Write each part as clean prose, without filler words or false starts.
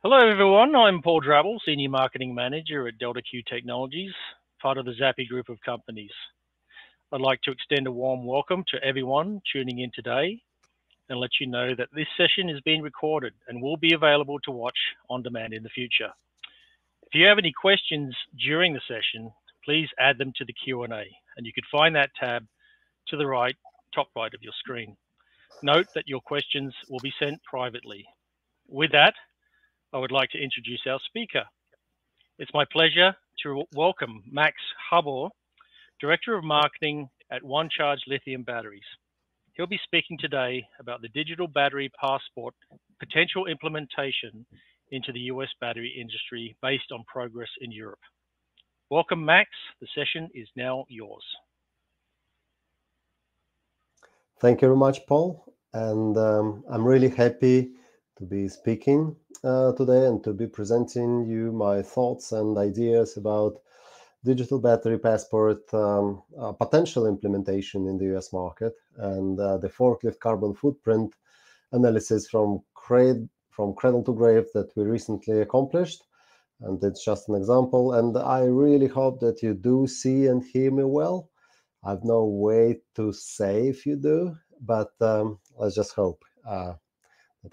Hello, everyone. I'm Paul Drabble, Senior Marketing Manager at Delta Q Technologies, part of the Zappi Group of companies. I'd like to extend a warm welcome to everyone tuning in today and let you know that this session is being recorded and will be available to watch on demand in the future. If you have any questions during the session, please add them to the Q&A, and you can find that tab to the right, top right of your screen. Note that your questions will be sent privately. With that, I would like to introduce our speaker. It's my pleasure to welcome Max Khabur, Director of Marketing at OneCharge Lithium Batteries. He'll be speaking today about the digital battery passport potential implementation into the US battery industry based on progress in Europe. Welcome, Max. The session is now yours. Thank you very much, Paul. And I'm really happy to be speaking today and to be presenting you my thoughts and ideas about digital battery passport potential implementation in the US market and the forklift carbon footprint analysis from cradle to grave that we recently accomplished. And it's just an example. And I really hope that you do see and hear me well. I've no way to say if you do, but let's just hope that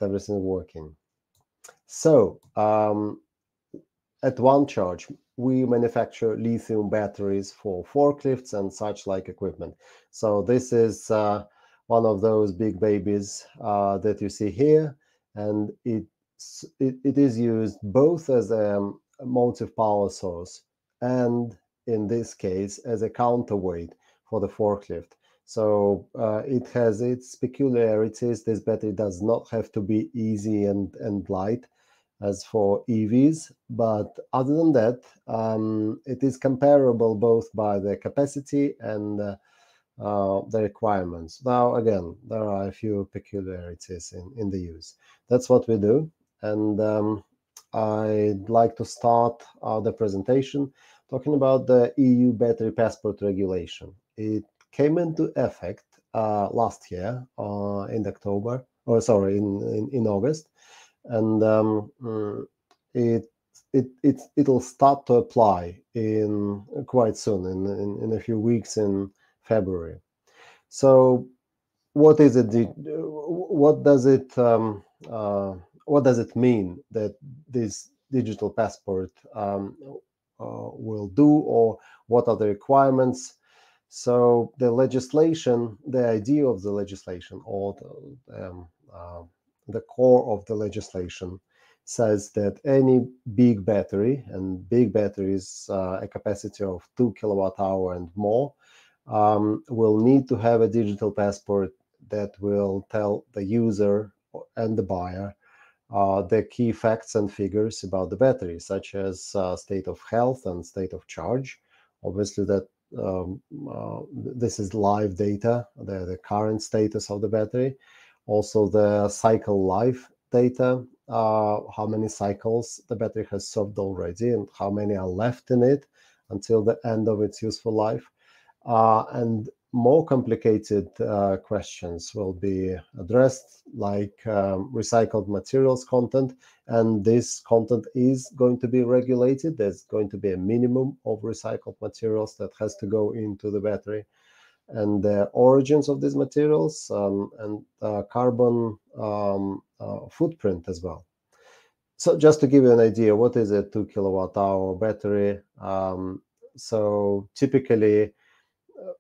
everything is working. So at OneCharge, we manufacture lithium batteries for forklifts and such like equipment. So this is one of those big babies that you see here, and it is used both as a motive power source and in this case as a counterweight for the forklift. So it has its peculiarities. This battery does not have to be easy and light as for EVs, but other than that, it is comparable both by the capacity and the requirements. Now, again, there are a few peculiarities in the use. That's what we do, and I'd like to start the presentation talking about the EU battery passport regulation. It came into effect last year in October, or sorry, in August, and it'll start to apply in quite soon, in a few weeks in February. So, what is it? What does it mean that this digital passport will do, or what are the requirements? So the legislation, the idea of the legislation, or the core of the legislation says that any big battery, and big battery is a capacity of 2 kilowatt-hour and more, will need to have a digital passport that will tell the user and the buyer the key facts and figures about the battery, such as state of health and state of charge. Obviously, that this is live data, the current status of the battery. Also, the cycle life data, how many cycles the battery has served already and how many are left in it until the end of its useful life. And more complicated questions will be addressed, like recycled materials content, and this content is going to be regulated. There's going to be a minimum of recycled materials that has to go into the battery, and the origins of these materials, and carbon footprint as well. So just to give you an idea, what is a 2 kilowatt-hour battery? So typically,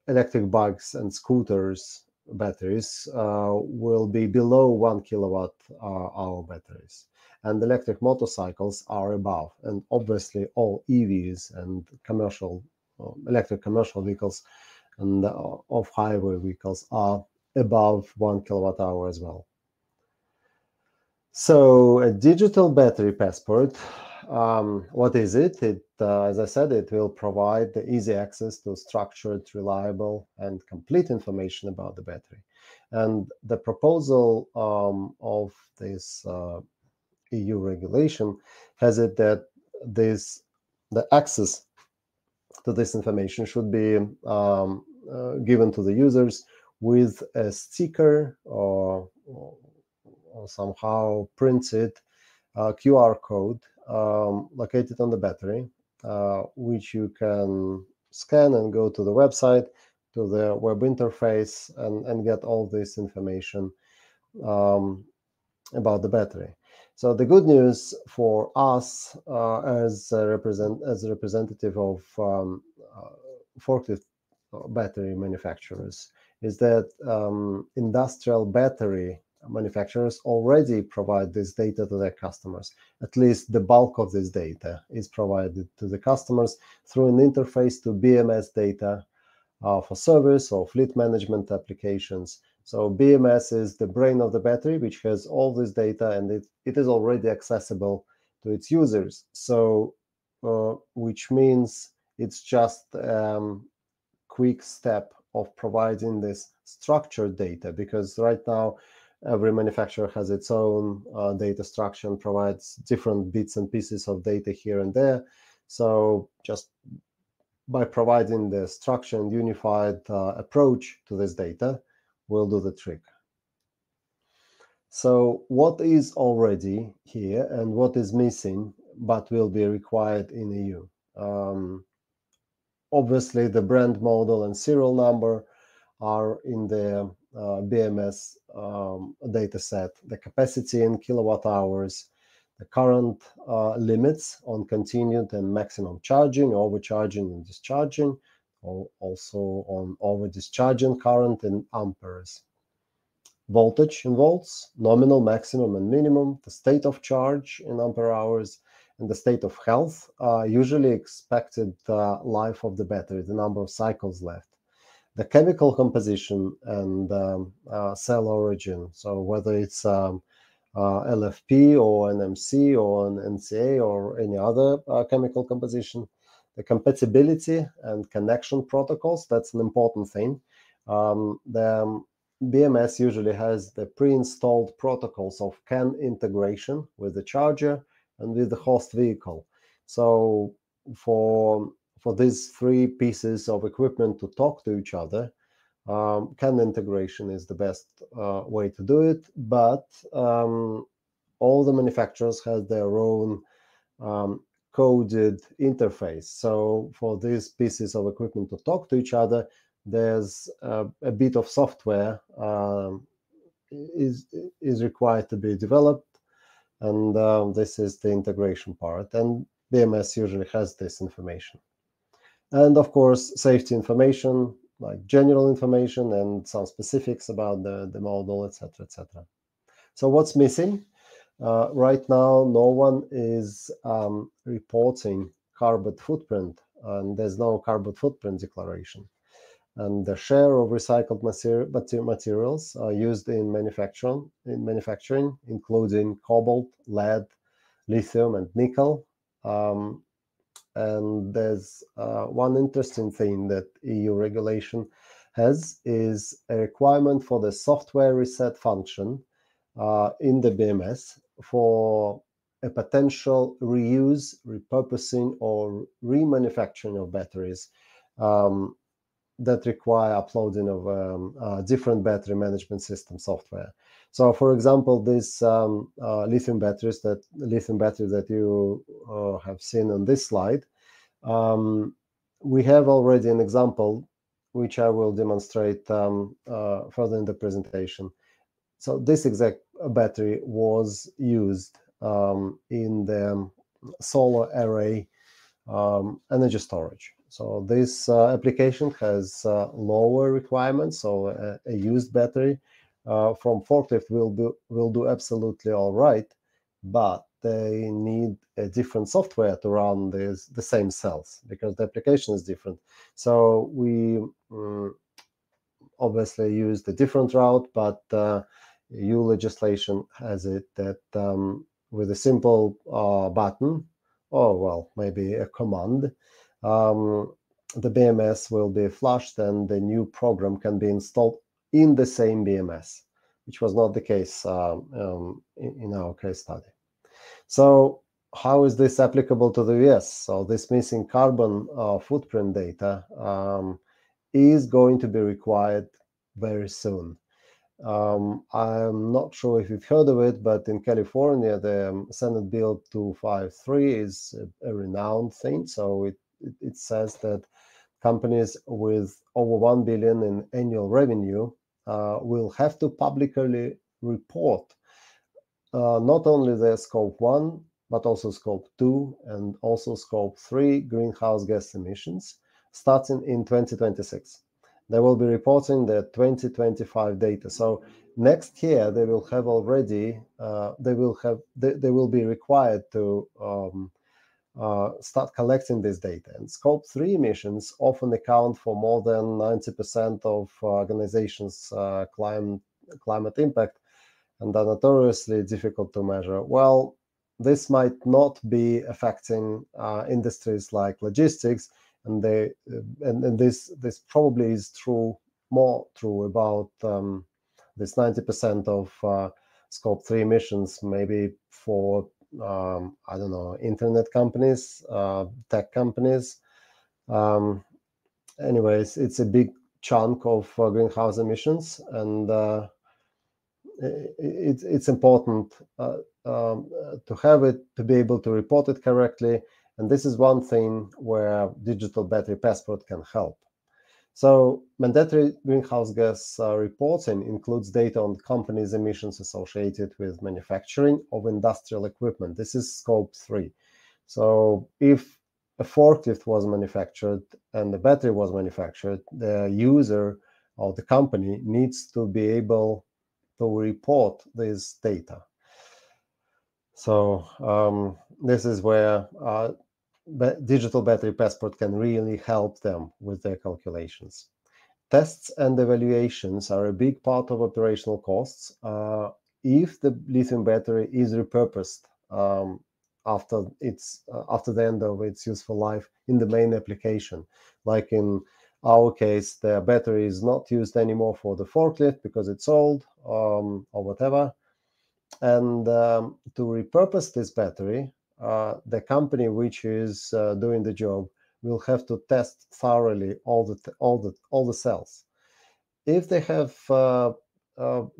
electric bikes and scooters batteries will be below 1 kilowatt-hour batteries, and electric motorcycles are above. And obviously, all EVs and electric commercial vehicles and off-highway vehicles are above 1 kilowatt-hour as well. So a digital battery passport, what is it? As I said, it will provide the easy access to structured, reliable, and complete information about the battery. And the proposal of this EU regulation has it that the access to this information should be given to the users with a sticker or somehow printed QR code located on the battery, which you can scan and go to the website, to the web interface, and get all this information about the battery. So the good news for us as a representative of forklift battery manufacturers is that industrial battery manufacturers already provide this data to their customers. At least the bulk of this data is provided to the customers through an interface to BMS data for service or fleet management applications. So BMS is the brain of the battery, which has all this data, and it is already accessible to its users. So, which means it's just quick step of providing this structured data, because right now every manufacturer has its own data structure and provides different bits and pieces of data here and there. So just by providing the structured and unified approach to this data will do the trick. So what is already here and what is missing but will be required in EU? Obviously, the brand model and serial number are in the BMS data set, the capacity in kilowatt hours, the current limits on continued and maximum charging, overcharging and discharging, or also on over discharging current in amperes. Voltage in volts, nominal, maximum, and minimum, the state of charge in ampere hours, and the state of health, usually expected life of the battery, the number of cycles left. The chemical composition and cell origin, so whether it's LFP or NMC or an NCA or any other chemical composition. The compatibility and connection protocols, that's an important thing. The BMS usually has the pre-installed protocols of CAN integration with the charger and with the host vehicle. So for these three pieces of equipment to talk to each other, CAN integration is the best way to do it, but all the manufacturers have their own coded interface. So for these pieces of equipment to talk to each other, there's a bit of software is required to be developed, and this is the integration part. And BMS usually has this information. And of course, safety information, like general information and some specifics about the model, etc., etc. So what's missing? Right now, no one is reporting carbon footprint, and there's no carbon footprint declaration. And the share of recycled materials used in manufacturing, including cobalt, lead, lithium, and nickel. And there's one interesting thing that EU regulation has is a requirement for the software reset function in the BMS for a potential reuse, repurposing, or remanufacturing of batteries that require uploading of different battery management system software. So, for example, this lithium battery that you have seen on this slide, we have already an example, which I will demonstrate further in the presentation. So this exact battery was used in the solar array energy storage. So this application has lower requirements. So a used battery from forklift will do absolutely all right, but they need a different software to run the same cells because the application is different. So we obviously used a different route, but EU legislation has it that with a simple button, or well, maybe a command, the BMS will be flushed and the new program can be installed in the same BMS, which was not the case in our case study. So how is this applicable to the US? So this missing carbon footprint data is going to be required very soon. I'm not sure if you've heard of it, but in California, the Senate Bill 253 is a renowned thing. So it says that companies with over 1 billion in annual revenue will have to publicly report not only their scope 1, but also scope 2 and also scope 3 greenhouse gas emissions starting in 2026. They will be reporting the 2025 data. So next year they will have already they will be required to start collecting this data. And scope 3 emissions often account for more than 90% of organizations' climate impact, and are notoriously difficult to measure. Well, this might not be affecting industries like logistics, and this probably is more true about this 90% of scope 3 emissions, maybe for I don't know, internet companies, tech companies. Anyways, it's a big chunk of greenhouse emissions, and it's important to have it, to be able to report it correctly. And this is one thing where digital battery passport can help. So mandatory greenhouse gas reporting includes data on companies' emissions associated with manufacturing of industrial equipment. This is scope 3. So if a forklift was manufactured and the battery was manufactured, the user or the company needs to be able to report this data. So this is where digital battery passport can really help them with their calculations. Tests and evaluations are a big part of operational costs if the lithium battery is repurposed after the end of its useful life in the main application. Like in our case, the battery is not used anymore for the forklift because it's old or whatever. And to repurpose this battery, the company which is doing the job will have to test thoroughly all the cells. If they have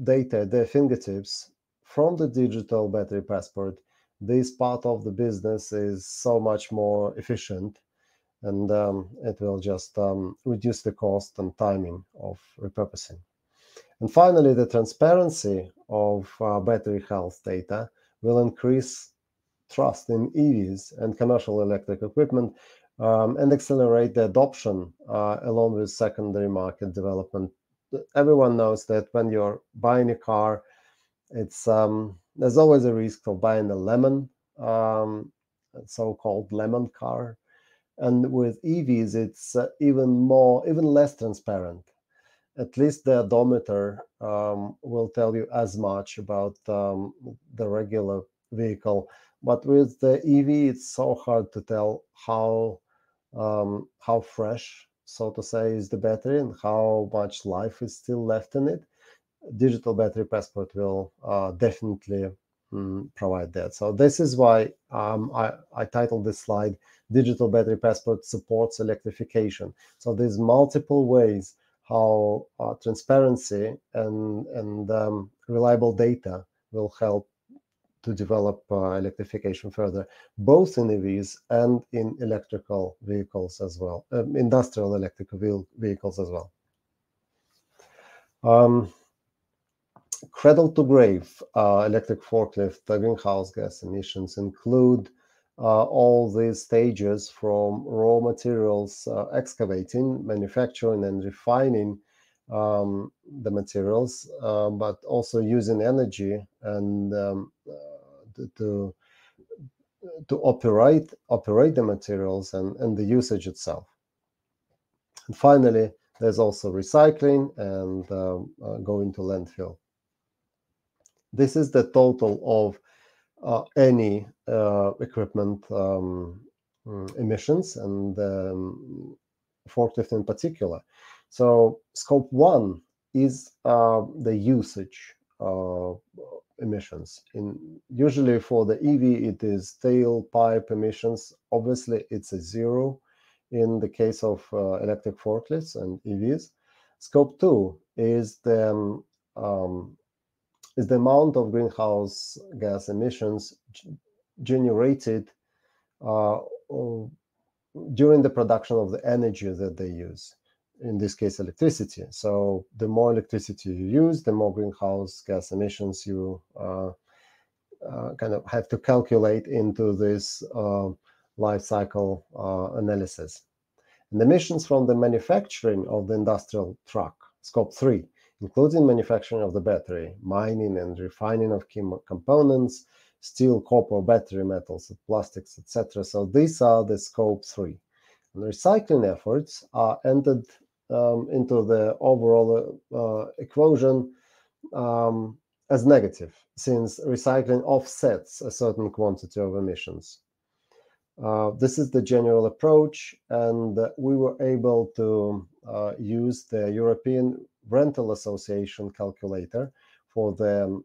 data at their fingertips from the digital battery passport, this part of the business is so much more efficient, and it will just reduce the cost and timing of repurposing. And finally, the transparency of battery health data will increase trust in EVs and commercial electric equipment and accelerate the adoption along with secondary market development. Everyone knows that when you're buying a car, it's there's always a risk of buying a lemon, so-called lemon car. And with EVs, it's even less transparent. At least the odometer will tell you as much about the regular vehicle. But with the EV, it's so hard to tell how fresh, so to say, is the battery and how much life is still left in it. Digital battery passport will definitely provide that. So this is why I titled this slide, Digital Battery Passport Supports Electrification. So there's multiple ways how transparency and reliable data will help to develop electrification further, both in EVs and in electrical vehicles as well, industrial electrical vehicles as well. Cradle to grave electric forklift greenhouse gas emissions include all these stages from raw materials excavating, manufacturing, and refining the materials, but also using energy and to operate the materials and the usage itself. And finally, there's also recycling and going to landfill. This is the total of any equipment emissions, and forklift in particular. So scope 1 is the usage emissions. Usually for the EV, it is tailpipe emissions. Obviously, it's a 0 in the case of electric forklifts and EVs. Scope 2 is the is the amount of greenhouse gas emissions generated during the production of the energy that they use, in this case electricity. So the more electricity you use, the more greenhouse gas emissions you kind of have to calculate into this life cycle analysis. And emissions from the manufacturing of the industrial truck, scope 3, including manufacturing of the battery, mining and refining of key components, steel, copper, battery metals, plastics, etc. So these are the scope 3. And recycling efforts are entered into the overall equation as negative, since recycling offsets a certain quantity of emissions. This is the general approach, and we were able to use the European Rental Association calculator for the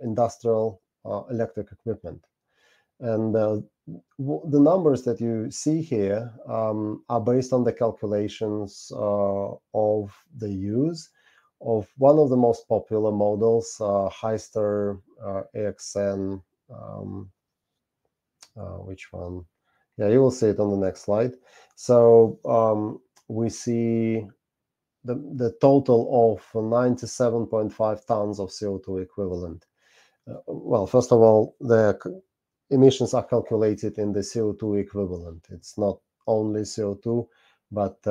industrial electric equipment. And the numbers that you see here are based on the calculations of the use of one of the most popular models, Hyster AXN, which one? Yeah, you will see it on the next slide. So we see the total of 97.5 tons of CO2 equivalent. Well, first of all, the emissions are calculated in the CO2 equivalent. It's not only CO2, but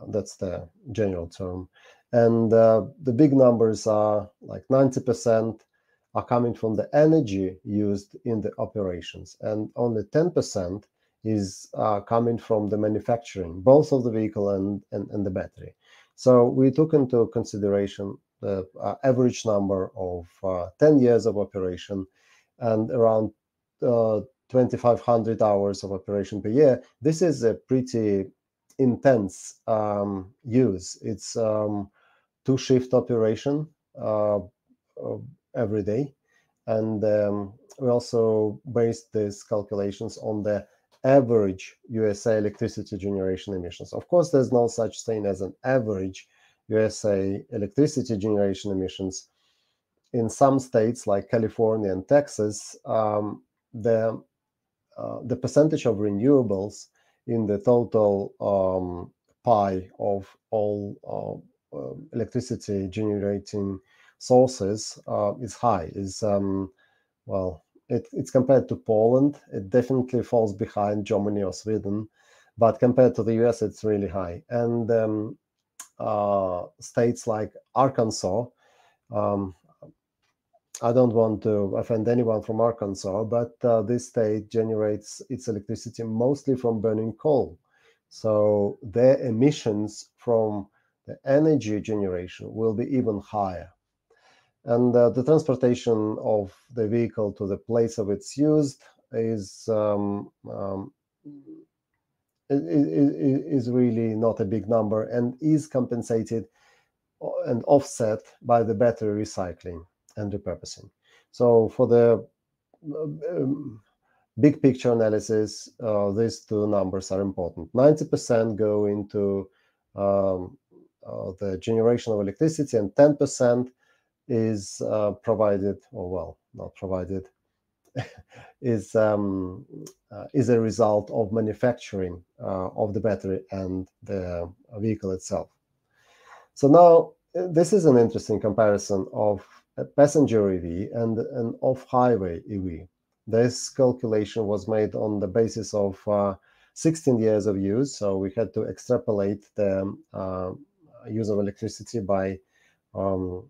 that's the general term. And the big numbers are like 90% are coming from the energy used in the operations, and only 10% is coming from the manufacturing, both of the vehicle and the battery. So we took into consideration the average number of 10 years of operation and around 2,500 hours of operation per year. This is a pretty intense use. It's 2-shift operation every day. And we also based these calculations on the average USA electricity generation emissions. Of course, there's no such thing as an average USA electricity generation emissions. In some states like California and Texas, the percentage of renewables in the total pie of all electricity generating sources is high. Well, it's compared to Poland, it definitely falls behind Germany or Sweden, but compared to the US, it's really high. And states like Arkansas, I don't want to offend anyone from Arkansas, but this state generates its electricity mostly from burning coal. So their emissions from the energy generation will be even higher. And the transportation of the vehicle to the place of its use is really not a big number and is compensated and offset by the battery recycling and repurposing. So for the big picture analysis, these two numbers are important. 90% go into the generation of electricity, and 10% is provided, or well, not provided, is a result of manufacturing of the battery and the vehicle itself. So now this is an interesting comparison of a passenger EV and an off-highway EV. This calculation was made on the basis of 16 years of use, so we had to extrapolate the use of electricity by the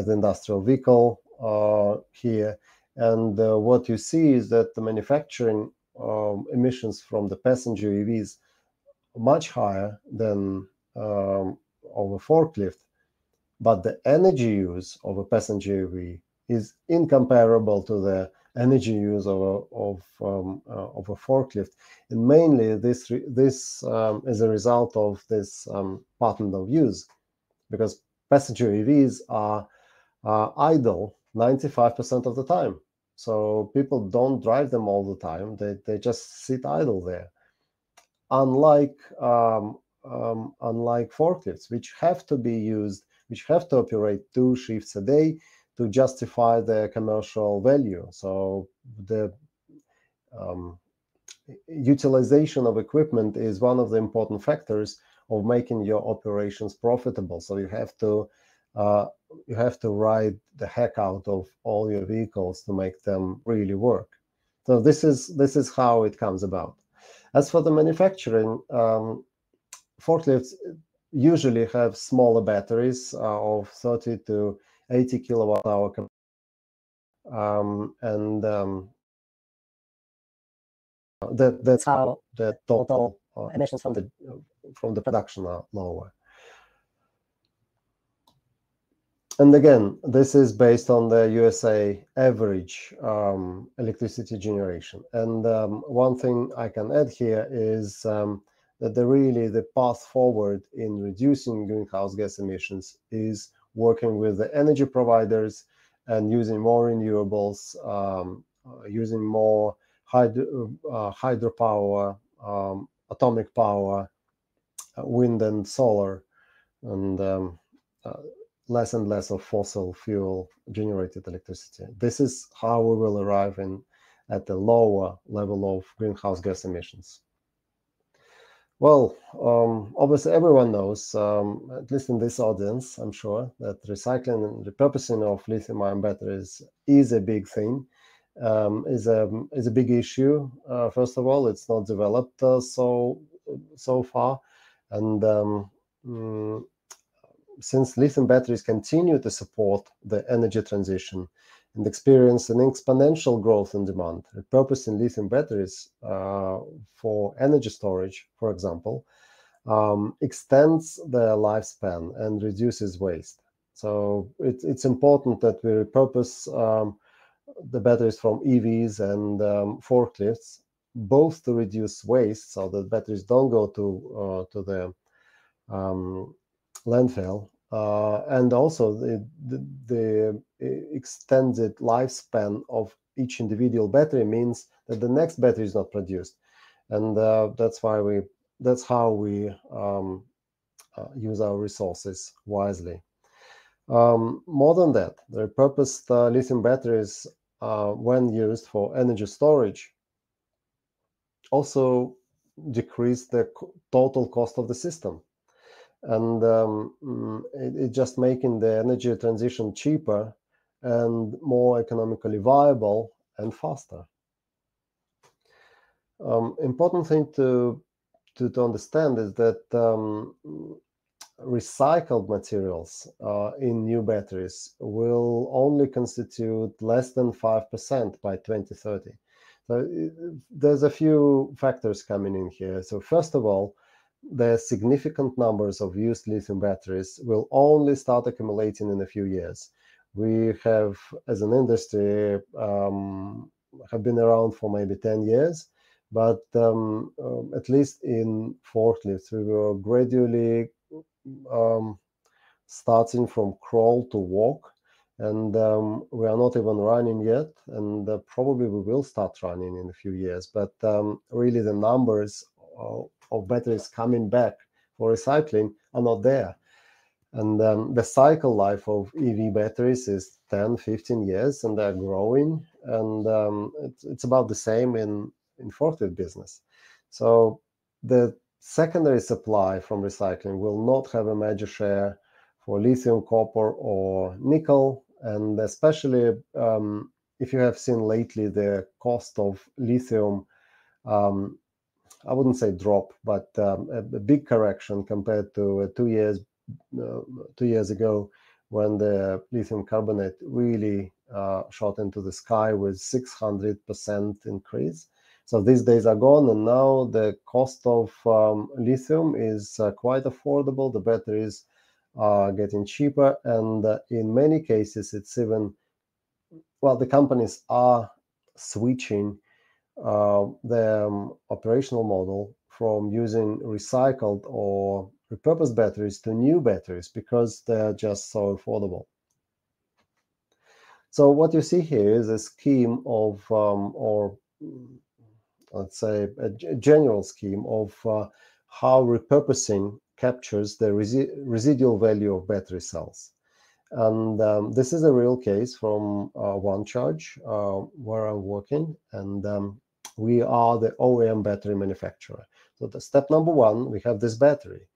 industrial vehicle here. And what you see is that the manufacturing emissions from the passenger EVs are much higher than of a forklift, but the energy use of a passenger EV is incomparable to the energy use of a forklift, and mainly this is a result of this pattern of use, because passenger EVs are idle 95% of the time. So people don't drive them all the time; they just sit idle there. Unlike forklifts, which have to be used which have to operate 2 shifts a day to justify their commercial value. So the utilization of equipment is one of the important factors of making your operations profitable. So you have to ride the heck out of all your vehicles to make them really work. So this is how it comes about. As for the manufacturing, forklifts usually have smaller batteries of 30 to 80 kilowatt hour capacity, and that's how the total emissions from the production are lower. And again, this is based on the USA average electricity generation. And one thing I can add here is that the path forward in reducing greenhouse gas emissions is working with the energy providers and using more renewables, using more hydropower, atomic power, wind and solar, and less and less of fossil fuel generated electricity. This is how we will arrive at a lower level of greenhouse gas emissions. Well, obviously everyone knows, at least in this audience, I'm sure, that recycling and repurposing of lithium-ion batteries is a big thing, is a big issue. First of all, it's not developed so far, and since lithium batteries continue to support the energy transition and experience an exponential growth in demand, repurposing lithium batteries for energy storage, for example, extends their lifespan and reduces waste. So it's important that we repurpose the batteries from EVs and forklifts, both to reduce waste, so that batteries don't go to the landfill, and also the extended lifespan of each individual battery means that the next battery is not produced, and that's how we use our resources wisely. More than that, the repurposed lithium batteries, when used for energy storage, also decrease the total cost of the system. And it's just making the energy transition cheaper and more economically viable and faster. Important thing to understand is that recycled materials in new batteries will only constitute less than 5% by 2030. So there's a few factors coming in here. So first of all, the significant numbers of used lithium batteries will only start accumulating in a few years. We have, as an industry, have been around for maybe 10 years, but at least in forklifts, we were gradually starting from crawl to walk, and we are not even running yet, and probably we will start running in a few years. But really the numbers of batteries coming back for recycling are not there. And the cycle life of EV batteries is 10-15 years, and they're growing, and it's about the same in forklift business. So the secondary supply from recycling will not have a major share for lithium, copper, or nickel, and especially if you have seen lately the cost of lithium, I wouldn't say drop, but a big correction compared to 2 years ago, when the lithium carbonate really shot into the sky with 600% increase. So these days are gone, and now the cost of lithium is quite affordable. The batteries are getting cheaper, and in many cases, it's even, well, the companies are switching their operational model from using recycled or repurposed batteries to new batteries because they're just so affordable. So what you see here is a scheme of, or let's say a general scheme of how repurposing captures the residual value of battery cells. And this is a real case from OneCharge, where I'm working, and we are the OEM battery manufacturer. So the step number one, we have this battery.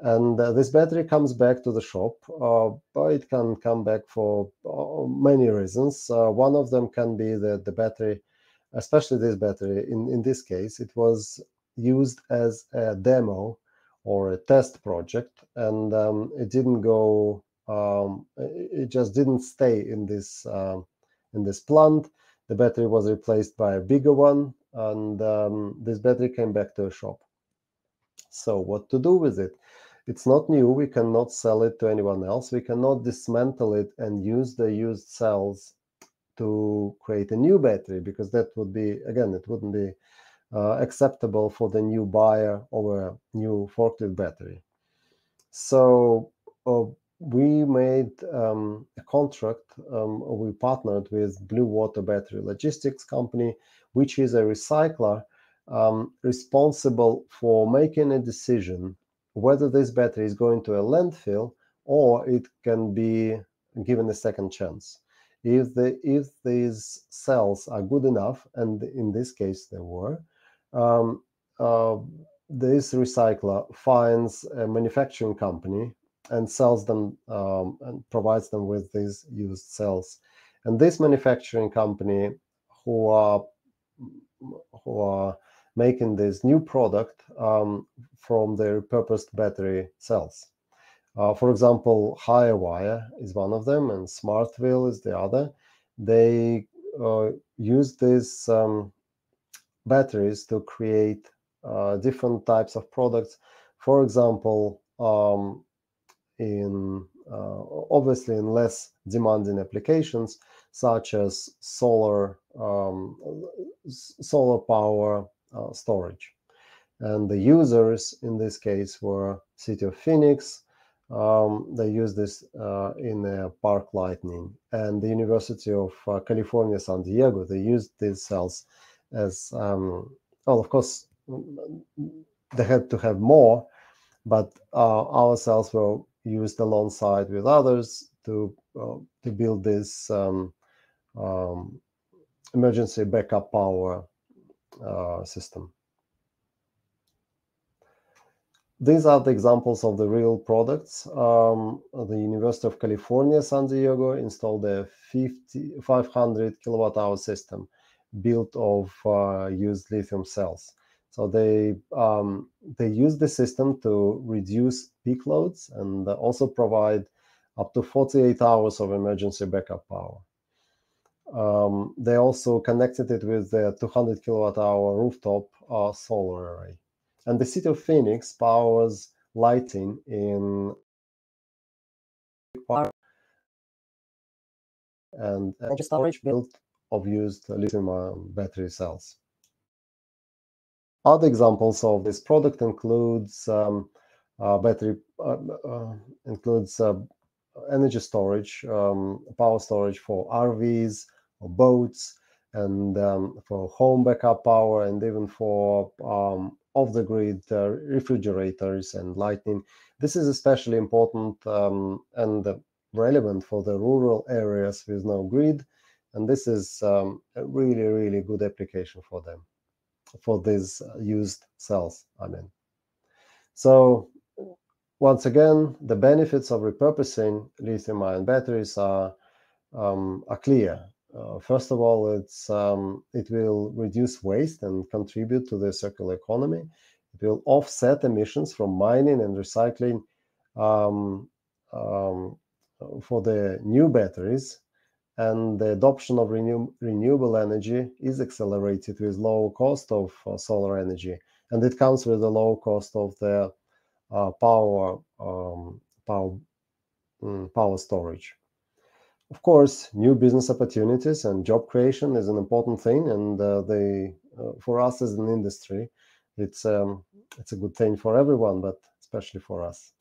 And this battery comes back to the shop, but it can come back for many reasons. One of them can be that the battery, especially this battery, in this case, it was used as a demo or a test project, and it didn't go, it just didn't stay in this plant. The battery was replaced by a bigger one, and this battery came back to a shop. So what to do with it? It's not new. We cannot sell it to anyone else. We cannot dismantle it and use the used cells to create a new battery, because that would be, again, it wouldn't be acceptable for the new buyer of a new forklift battery. So we made a contract. We partnered with Blue Water Battery Logistics Company, which is a recycler responsible for making a decision whether this battery is going to a landfill or it can be given a second chance. If these cells are good enough, and in this case they were, this recycler finds a manufacturing company and sells them and provides them with these used cells. And this manufacturing company, who are making this new product from the repurposed battery cells. For example, Hirewire is one of them, and Smartville is the other. They use these batteries to create different types of products. For example, in obviously in less demanding applications, such as solar power storage. And the users in this case were City of Phoenix. They use this in Park Lightning, and the University of California, San Diego. They used these cells as well. Of course, they had to have more, but our cells were used alongside with others to build this emergency backup power system. These are the examples of the real products. The University of California, San Diego installed a 500 kilowatt-hour system built of used lithium cells. So they use the system to reduce peak loads and also provide up to 48 hours of emergency backup power. They also connected it with the 200 kilowatt-hour rooftop solar array. And the City of Phoenix powers lighting in and energy storage built of used lithium battery cells. Other examples of this product includes energy storage, power storage for RVs or boats, and for home backup power, and even for off-the-grid refrigerators and lighting. This is especially important and relevant for the rural areas with no grid, and this is a really, really good application for them, for these used cells, I mean. So once again, the benefits of repurposing lithium-ion batteries are clear. First of all, it will reduce waste and contribute to the circular economy. It will offset emissions from mining and recycling for the new batteries, and the adoption of renewable energy is accelerated with low cost of solar energy, and it comes with a low cost of the power storage. Of course, new business opportunities and job creation is an important thing, and for us as an industry, it's a good thing for everyone, but especially for us.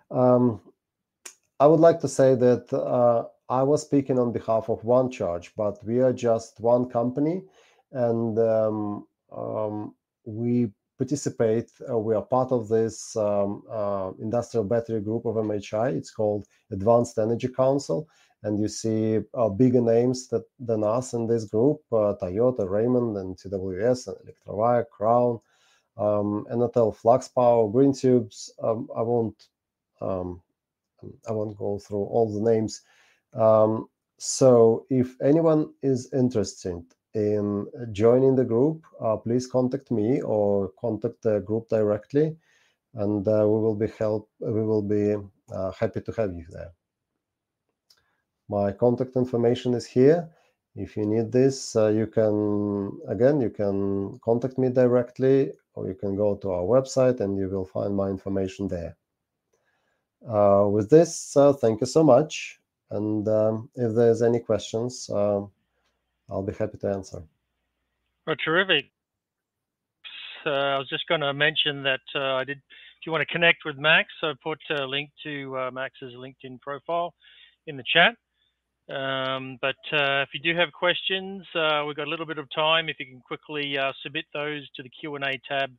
I would like to say that I was speaking on behalf of OneCharge, but we are just one company, and we participate. We are part of this industrial battery group of MHI. It's called Advanced Energy Council. And you see bigger names than us in this group: Toyota, Raymond, and TWS, and Electrovaya, Crown, Enatel, Flux Power, Green Tubes. I won't go through all the names. So if anyone is interested in joining the group, please contact me or contact the group directly, and we will be happy to have you there. My contact information is here. If you need this, you can contact me directly, or you can go to our website and you will find my information there. With this, thank you so much. And if there's any questions, I'll be happy to answer. Oh, terrific. I was just going to mention that if you want to connect with Max, I put a link to Max's LinkedIn profile in the chat. But if you do have questions, we've got a little bit of time. If you can quickly submit those to the Q&A tab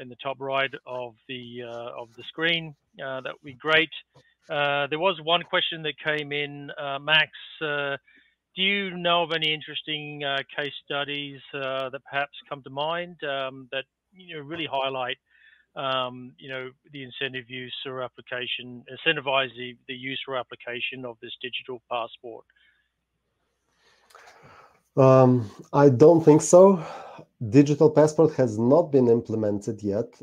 in the top right of the screen, that would be great. There was one question that came in, Max. Do you know of any interesting case studies that perhaps come to mind that really highlight the incentive use or application, incentivize the use or application of this digital passport? I don't think so. Digital passport has not been implemented yet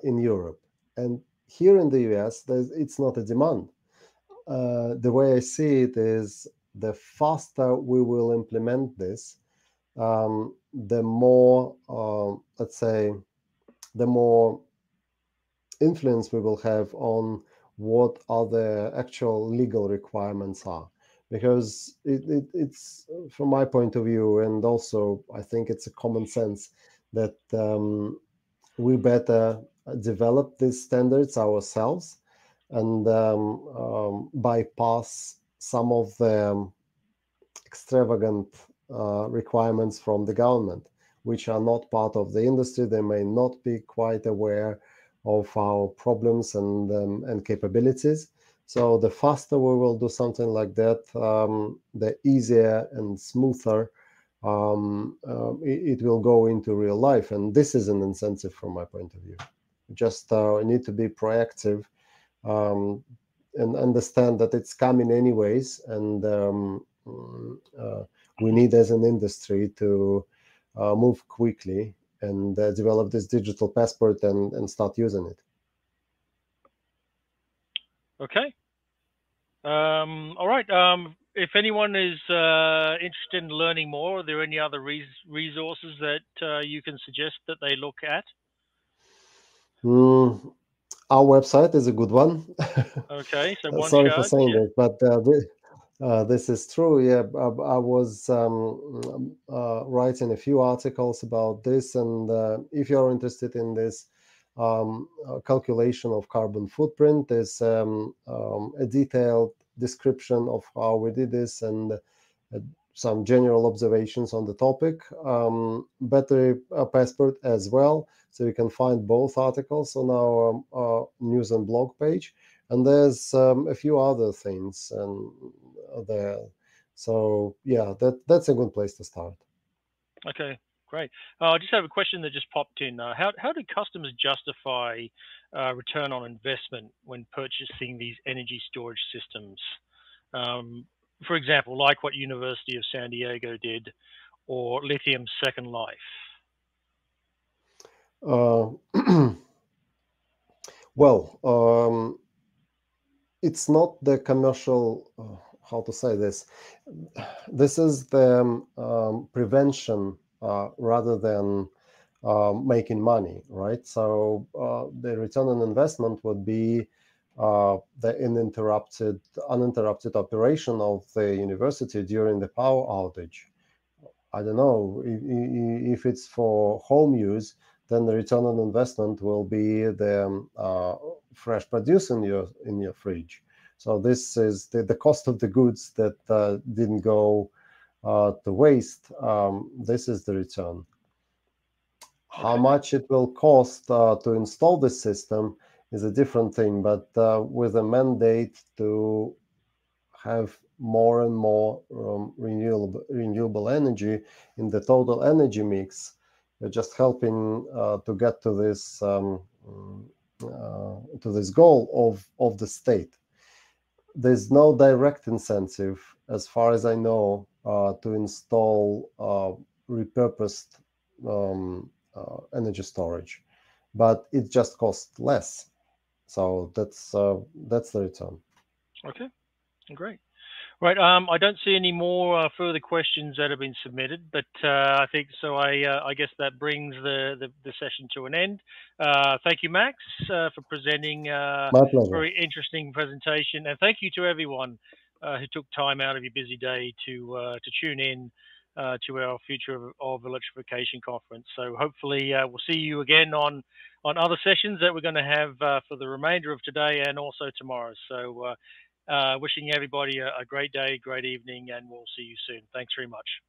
in Europe, and here in the US, it's not a demand. The way I see it is, the faster we will implement this, the more, let's say, the more influence we will have on what are the actual legal requirements are. Because it's, from my point of view, and also I think it's a common sense, that we better develop these standards ourselves and bypass some of the extravagant requirements from the government, which are not part of the industry. They may not be quite aware of our problems and capabilities. So the faster we will do something like that, the easier and smoother it will go into real life. And this is an incentive from my point of view. Just need to be proactive and understand that it's coming anyways, and we need, as an industry, to move quickly and develop this digital passport and start using it. Okay. All right. If anyone is interested in learning more, are there any other resources that you can suggest that they look at? Our website is a good one. Okay, so Sorry for OneCharge, saying yeah. it, but this is true. Yeah, I was writing a few articles about this, and if you're interested in this calculation of carbon footprint, there's a detailed description of how we did this, and some general observations on the topic. Battery passport as well. So you can find both articles on our news and blog page. And there's a few other things there. So yeah, that's a good place to start. Okay, great. I just have a question that just popped in. How do customers justify return on investment when purchasing these energy storage systems? For example, like what University of San Diego did, or Lithium's Second Life? Well, it's not the commercial, how to say this. This is the prevention rather than making money, right? So the return on investment would be the uninterrupted operation of the university during the power outage. I don't know if it's for home use, then the return on investment will be the fresh produce in your fridge. So this is the cost of the goods that didn't go to waste. This is the return. How much it will cost to install this system is a different thing, but with a mandate to have more and more renewable energy in the total energy mix, you're just helping to get to this goal of the state. There's no direct incentive, as far as I know, to install repurposed energy storage, but it just costs less. So that's the return. Okay, great. Right. I don't see any more further questions that have been submitted, but I think so. I guess that brings the session to an end. Thank you, Max, for presenting My pleasure. very interesting presentation, and thank you to everyone who took time out of your busy day to tune in to our Future of Electrification conference. So hopefully we'll see you again on other sessions that we're going to have for the remainder of today and also tomorrow. So. Wishing everybody a great day, great evening, and we'll see you soon. Thanks very much.